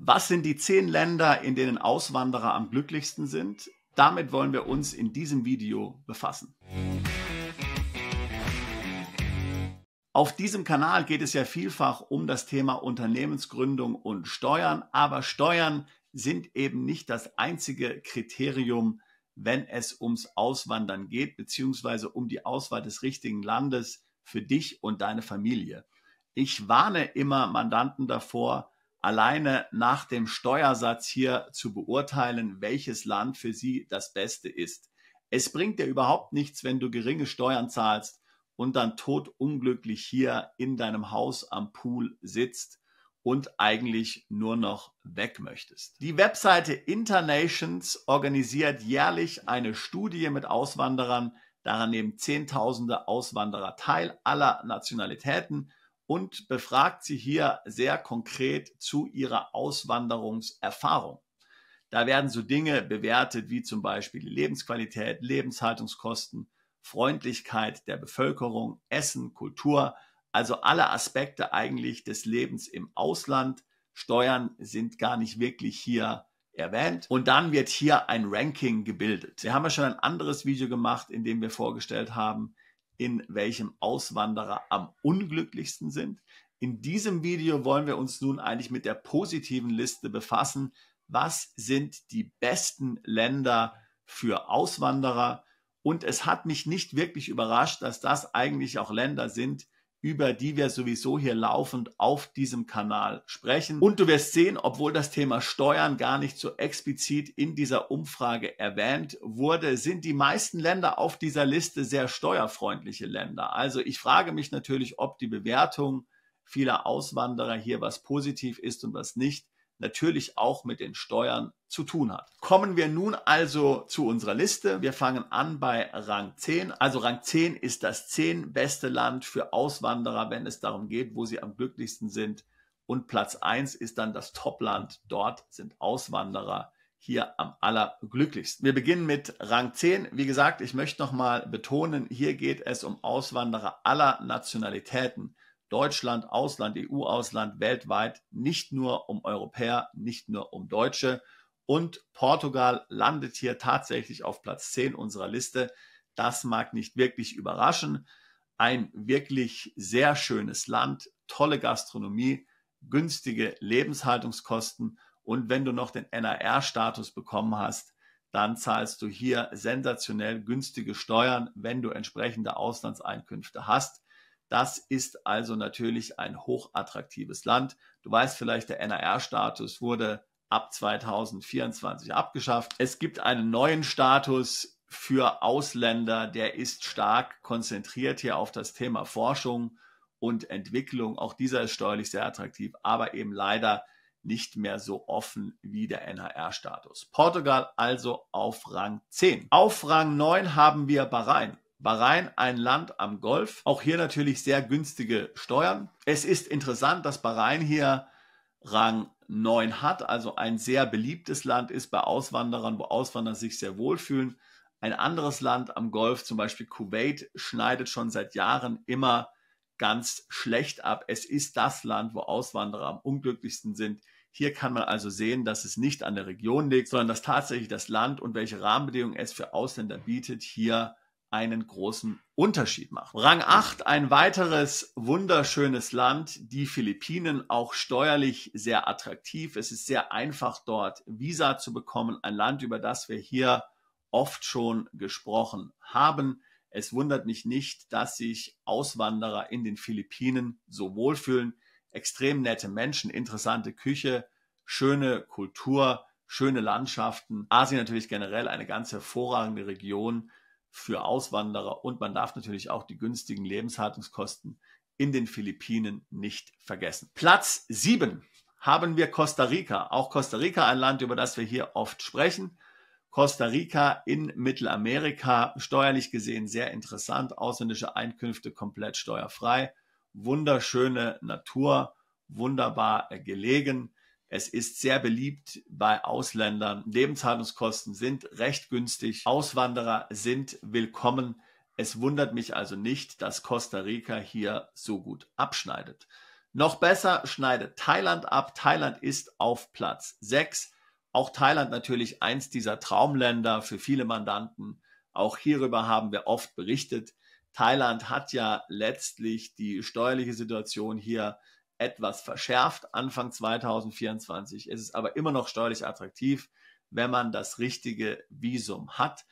Was sind die 10 Länder, in denen Auswanderer am glücklichsten sind? Damit wollen wir uns in diesem Video befassen. Auf diesem Kanal geht es ja vielfach um das Thema Unternehmensgründung und Steuern, aber Steuern sind eben nicht das einzige Kriterium, wenn es ums Auswandern geht, beziehungsweise um die Auswahl des richtigen Landes für dich und deine Familie. Ich warne immer Mandanten davor, alleine nach dem Steuersatz hier zu beurteilen, welches Land für sie das Beste ist. Es bringt dir überhaupt nichts, wenn du geringe Steuern zahlst und dann todunglücklich hier in deinem Haus am Pool sitzt und eigentlich nur noch weg möchtest. Die Webseite Internations organisiert jährlich eine Studie mit Auswanderern. Daran nehmen Zehntausende Auswanderer teil, aller Nationalitäten, und befragt sie hier sehr konkret zu ihrer Auswanderungserfahrung. Da werden so Dinge bewertet wie zum Beispiel die Lebensqualität, Lebenshaltungskosten, Freundlichkeit der Bevölkerung, Essen, Kultur, also alle Aspekte eigentlich des Lebens im Ausland. Steuern sind gar nicht wirklich hier erwähnt. Und dann wird hier ein Ranking gebildet. Wir haben ja schon ein anderes Video gemacht, in dem wir vorgestellt haben, in welchem Auswanderer am unglücklichsten sind. In diesem Video wollen wir uns nun eigentlich mit der positiven Liste befassen. Was sind die besten Länder für Auswanderer? Und es hat mich nicht wirklich überrascht, dass das eigentlich auch Länder sind, über die wir sowieso hier laufend auf diesem Kanal sprechen. Und du wirst sehen, obwohl das Thema Steuern gar nicht so explizit in dieser Umfrage erwähnt wurde, sind die meisten Länder auf dieser Liste sehr steuerfreundliche Länder. Also ich frage mich natürlich, ob die Bewertung vieler Auswanderer hier was positiv ist und was nicht, natürlich auch mit den Steuern zu tun hat. Kommen wir nun also zu unserer Liste. Wir fangen an bei Rang 10. Also Rang 10 ist das 10 beste Land für Auswanderer, wenn es darum geht, wo sie am glücklichsten sind. Und Platz 1 ist dann das Topland. Dort sind Auswanderer hier am allerglücklichsten. Wir beginnen mit Rang 10. Wie gesagt, ich möchte nochmal betonen, hier geht es um Auswanderer aller Nationalitäten. Deutschland, Ausland, EU-Ausland, weltweit, nicht nur um Europäer, nicht nur um Deutsche. Und Portugal landet hier tatsächlich auf Platz 10 unserer Liste. Das mag nicht wirklich überraschen. Ein wirklich sehr schönes Land, tolle Gastronomie, günstige Lebenshaltungskosten. Und wenn du noch den NAR-Status bekommen hast, dann zahlst du hier sensationell günstige Steuern, wenn du entsprechende Auslandseinkünfte hast. Das ist also natürlich ein hochattraktives Land. Du weißt vielleicht, der NAR-Status wurde ab 2024 abgeschafft. Es gibt einen neuen Status für Ausländer, der ist stark konzentriert hier auf das Thema Forschung und Entwicklung. Auch dieser ist steuerlich sehr attraktiv, aber eben leider nicht mehr so offen wie der NAR-Status. Portugal also auf Rang 10. Auf Rang 9 haben wir Bahrain. Bahrain, ein Land am Golf. Auch hier natürlich sehr günstige Steuern. Es ist interessant, dass Bahrain hier Rang 9 hat, also ein sehr beliebtes Land ist bei Auswanderern, wo Auswanderer sich sehr wohlfühlen. Ein anderes Land am Golf, zum Beispiel Kuwait, schneidet schon seit Jahren immer ganz schlecht ab. Es ist das Land, wo Auswanderer am unglücklichsten sind. Hier kann man also sehen, dass es nicht an der Region liegt, sondern dass tatsächlich das Land und welche Rahmenbedingungen es für Ausländer bietet, hier einen großen Unterschied macht. Rang 8, ein weiteres wunderschönes Land, die Philippinen, auch steuerlich sehr attraktiv. Es ist sehr einfach, dort Visa zu bekommen, ein Land, über das wir hier oft schon gesprochen haben. Es wundert mich nicht, dass sich Auswanderer in den Philippinen so wohlfühlen. Extrem nette Menschen, interessante Küche, schöne Kultur, schöne Landschaften. Asien natürlich generell eine ganz hervorragende Region für Auswanderer, und man darf natürlich auch die günstigen Lebenshaltungskosten in den Philippinen nicht vergessen. Platz 7 haben wir Costa Rica. Auch Costa Rica, ein Land, über das wir hier oft sprechen. Costa Rica in Mittelamerika, steuerlich gesehen sehr interessant, ausländische Einkünfte komplett steuerfrei, wunderschöne Natur, wunderbar gelegen. Es ist sehr beliebt bei Ausländern. Lebenshaltungskosten sind recht günstig. Auswanderer sind willkommen. Es wundert mich also nicht, dass Costa Rica hier so gut abschneidet. Noch besser schneidet Thailand ab. Thailand ist auf Platz 6. Auch Thailand natürlich eins dieser Traumländer für viele Mandanten. Auch hierüber haben wir oft berichtet. Thailand hat ja letztlich die steuerliche Situation hier etwas verschärft Anfang 2024. Es ist aber immer noch steuerlich attraktiv, wenn man das richtige Visum hat.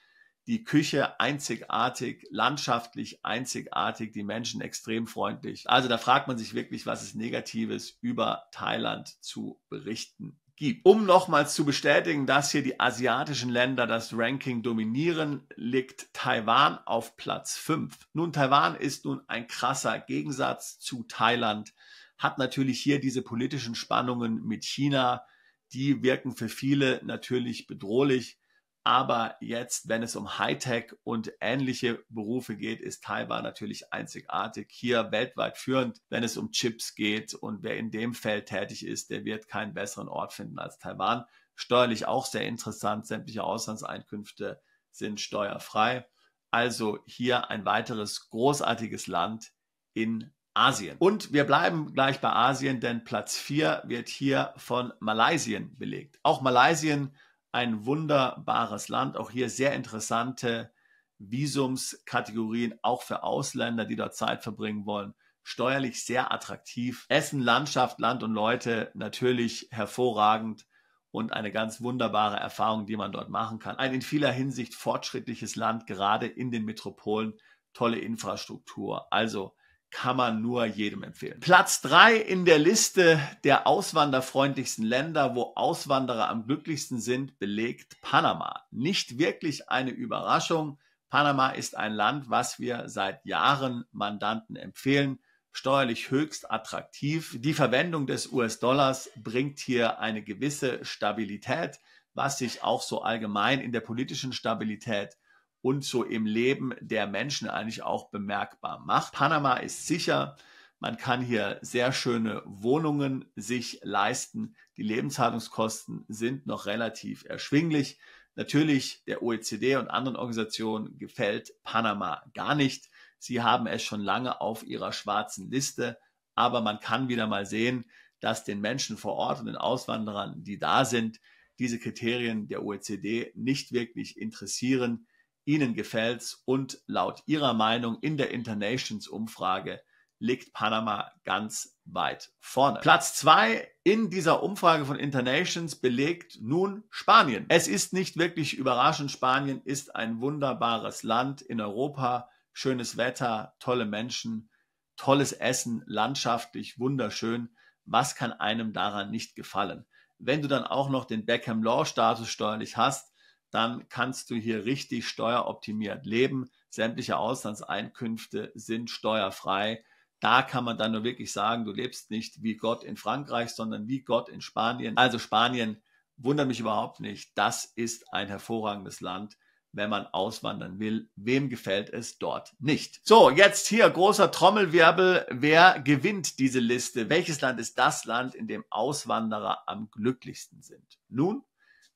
Die Küche einzigartig, landschaftlich einzigartig, die Menschen extrem freundlich. Also da fragt man sich wirklich, was es Negatives über Thailand zu berichten gibt. Um nochmals zu bestätigen, dass hier die asiatischen Länder das Ranking dominieren, liegt Taiwan auf Platz 5. Nun, Taiwan ist nun ein krasser Gegensatz zu Thailand, hat natürlich hier diese politischen Spannungen mit China, die wirken für viele natürlich bedrohlich. Aber jetzt, wenn es um Hightech und ähnliche Berufe geht, ist Taiwan natürlich einzigartig. Hier weltweit führend, wenn es um Chips geht. Und wer in dem Feld tätig ist, der wird keinen besseren Ort finden als Taiwan. Steuerlich auch sehr interessant. Sämtliche Auslandseinkünfte sind steuerfrei. Also hier ein weiteres großartiges Land in Asien. Und wir bleiben gleich bei Asien, denn Platz 4 wird hier von Malaysia belegt. Auch Malaysia ein wunderbares Land, auch hier sehr interessante Visumskategorien, auch für Ausländer, die dort Zeit verbringen wollen. Steuerlich sehr attraktiv. Essen, Landschaft, Land und Leute natürlich hervorragend und eine ganz wunderbare Erfahrung, die man dort machen kann. Ein in vieler Hinsicht fortschrittliches Land, gerade in den Metropolen, tolle Infrastruktur. Also kann man nur jedem empfehlen. Platz 3 in der Liste der auswanderfreundlichsten Länder, wo Auswanderer am glücklichsten sind, belegt Panama. Nicht wirklich eine Überraschung. Panama ist ein Land, was wir seit Jahren Mandanten empfehlen. Steuerlich höchst attraktiv. Die Verwendung des US-Dollars bringt hier eine gewisse Stabilität, was sich auch so allgemein in der politischen Stabilität und so im Leben der Menschen eigentlich auch bemerkbar macht. Panama ist sicher, man kann hier sehr schöne Wohnungen sich leisten. Die Lebenshaltungskosten sind noch relativ erschwinglich. Natürlich der OECD und anderen Organisationen gefällt Panama gar nicht. Sie haben es schon lange auf ihrer schwarzen Liste, aber man kann wieder mal sehen, dass den Menschen vor Ort und den Auswanderern, die da sind, diese Kriterien der OECD nicht wirklich interessieren. Ihnen gefällt's und laut Ihrer Meinung in der Internations-Umfrage liegt Panama ganz weit vorne. Platz 2 in dieser Umfrage von Internations belegt nun Spanien. Es ist nicht wirklich überraschend. Spanien ist ein wunderbares Land in Europa. Schönes Wetter, tolle Menschen, tolles Essen, landschaftlich wunderschön. Was kann einem daran nicht gefallen? Wenn du dann auch noch den Beckham Law Status steuerlich hast, dann kannst du hier richtig steueroptimiert leben. Sämtliche Auslandseinkünfte sind steuerfrei. Da kann man dann nur wirklich sagen, du lebst nicht wie Gott in Frankreich, sondern wie Gott in Spanien. Also Spanien wundert mich überhaupt nicht. Das ist ein hervorragendes Land, wenn man auswandern will. Wem gefällt es dort nicht? So, jetzt hier großer Trommelwirbel. Wer gewinnt diese Liste? Welches Land ist das Land, in dem Auswanderer am glücklichsten sind? Nun,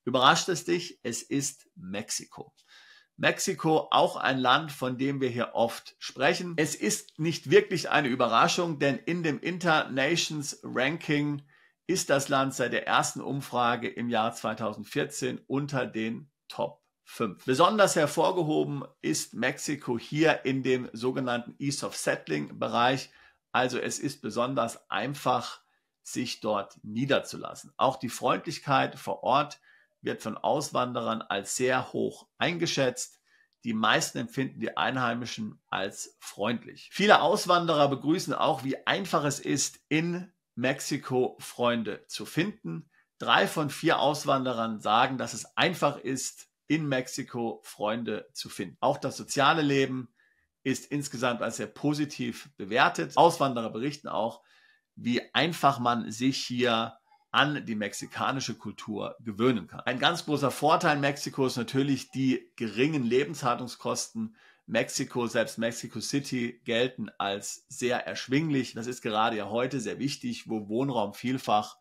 überrascht es dich? Es ist Mexiko. Mexiko, auch ein Land, von dem wir hier oft sprechen. Es ist nicht wirklich eine Überraschung, denn in dem Internations Ranking ist das Land seit der ersten Umfrage im Jahr 2014 unter den Top 5. Besonders hervorgehoben ist Mexiko hier in dem sogenannten Ease of Settling Bereich. Also es ist besonders einfach, sich dort niederzulassen. Auch die Freundlichkeit vor Ort wird von Auswanderern als sehr hoch eingeschätzt. Die meisten empfinden die Einheimischen als freundlich. Viele Auswanderer begrüßen auch, wie einfach es ist, in Mexiko Freunde zu finden. 3 von 4 Auswanderern sagen, dass es einfach ist, in Mexiko Freunde zu finden. Auch das soziale Leben ist insgesamt als sehr positiv bewertet. Auswanderer berichten auch, wie einfach man sich hier an die mexikanische Kultur gewöhnen kann. Ein ganz großer Vorteil Mexikos ist natürlich die geringen Lebenshaltungskosten. Mexiko, selbst Mexico City, gelten als sehr erschwinglich. Das ist gerade ja heute sehr wichtig, wo Wohnraum vielfach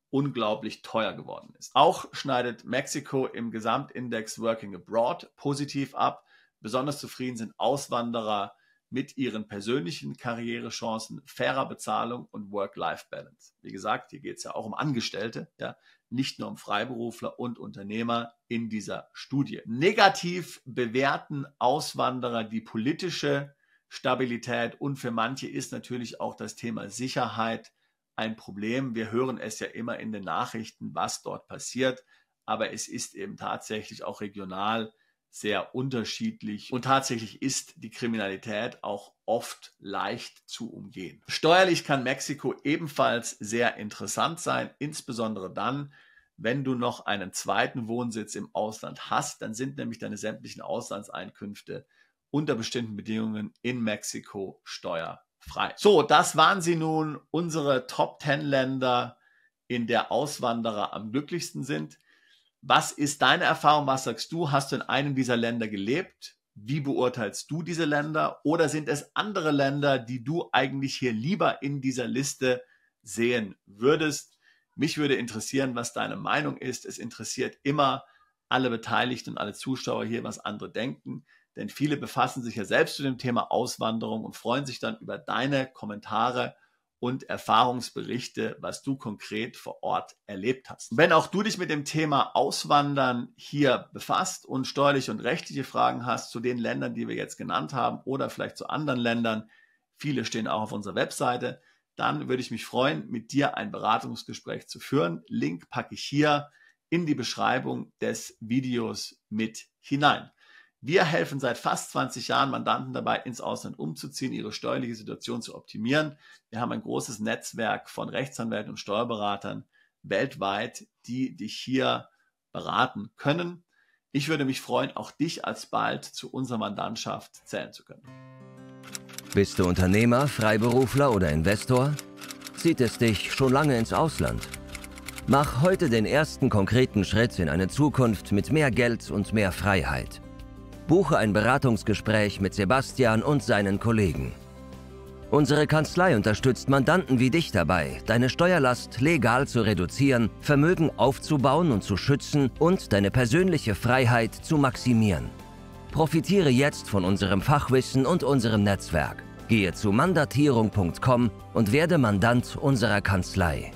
unglaublich teuer geworden ist. Auch schneidet Mexiko im Gesamtindex Working Abroad positiv ab. Besonders zufrieden sind Auswanderer mit ihren persönlichen Karrierechancen, fairer Bezahlung und Work-Life-Balance. Wie gesagt, hier geht es ja auch um Angestellte, ja, nicht nur um Freiberufler und Unternehmer in dieser Studie. Negativ bewerten Auswanderer die politische Stabilität und für manche ist natürlich auch das Thema Sicherheit ein Problem. Wir hören es ja immer in den Nachrichten, was dort passiert, aber es ist eben tatsächlich auch regional sehr unterschiedlich und tatsächlich ist die Kriminalität auch oft leicht zu umgehen. Steuerlich kann Mexiko ebenfalls sehr interessant sein, insbesondere dann, wenn du noch einen zweiten Wohnsitz im Ausland hast, dann sind nämlich deine sämtlichen Auslandseinkünfte unter bestimmten Bedingungen in Mexiko steuerfrei. So, das waren sie nun, unsere Top 10 Länder, in der Auswanderer am glücklichsten sind. Was ist deine Erfahrung? Was sagst du? Hast du in einem dieser Länder gelebt? Wie beurteilst du diese Länder? Oder sind es andere Länder, die du eigentlich hier lieber in dieser Liste sehen würdest? Mich würde interessieren, was deine Meinung ist. Es interessiert immer alle Beteiligten und alle Zuschauer hier, was andere denken. Denn viele befassen sich ja selbst mit dem Thema Auswanderung und freuen sich dann über deine Kommentare und Erfahrungsberichte, was du konkret vor Ort erlebt hast. Wenn auch du dich mit dem Thema Auswandern hier befasst und steuerliche und rechtliche Fragen hast zu den Ländern, die wir jetzt genannt haben oder vielleicht zu anderen Ländern, viele stehen auch auf unserer Webseite, dann würde ich mich freuen, mit dir ein Beratungsgespräch zu führen. Link packe ich hier in die Beschreibung des Videos mit hinein. Wir helfen seit fast 20 Jahren Mandanten dabei, ins Ausland umzuziehen, ihre steuerliche Situation zu optimieren. Wir haben ein großes Netzwerk von Rechtsanwälten und Steuerberatern weltweit, die dich hier beraten können. Ich würde mich freuen, auch dich alsbald zu unserer Mandantschaft zählen zu können. Bist du Unternehmer, Freiberufler oder Investor? Zieht es dich schon lange ins Ausland? Mach heute den ersten konkreten Schritt in eine Zukunft mit mehr Geld und mehr Freiheit. Buche ein Beratungsgespräch mit Sebastian und seinen Kollegen. Unsere Kanzlei unterstützt Mandanten wie dich dabei, deine Steuerlast legal zu reduzieren, Vermögen aufzubauen und zu schützen und deine persönliche Freiheit zu maximieren. Profitiere jetzt von unserem Fachwissen und unserem Netzwerk. Gehe zu mandatierung.com und werde Mandant unserer Kanzlei.